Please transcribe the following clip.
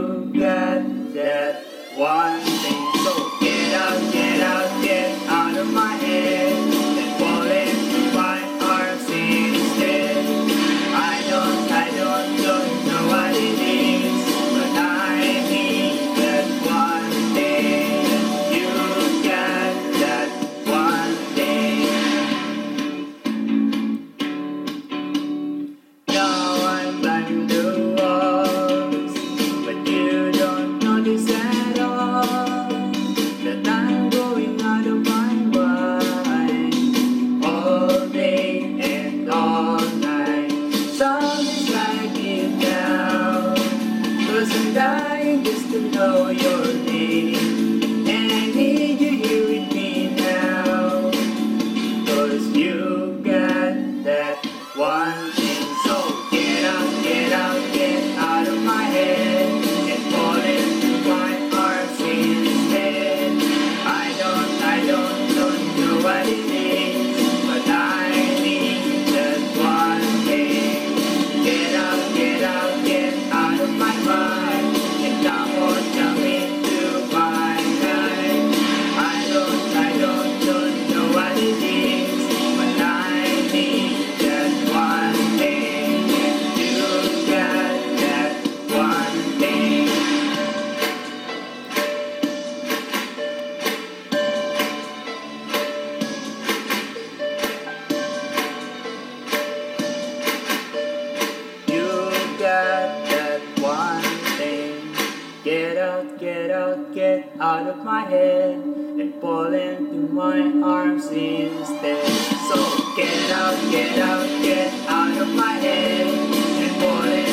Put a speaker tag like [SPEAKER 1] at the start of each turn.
[SPEAKER 1] you got that one thing. So get out of my head and fall into my arms instead. I don't know what it is, but I need that one thing. You got that one thing. Now I'm climbing the walls, but you don't notice at all that I'm going out of my mind all day and all night. Something's like it now, 'cause I'm dying just to know your name, and I need you here with me now, 'cause you got that one thing. So get out of my head and fall into my arms instead. I don't know what it is, but I need that one thing. Get out of my mind, and come on, come into my life. I don't know what it is, but I need that one thing. You got that one thing. You got that one thing. Get out of my head and fall into my arms instead. So get out of my head and fall into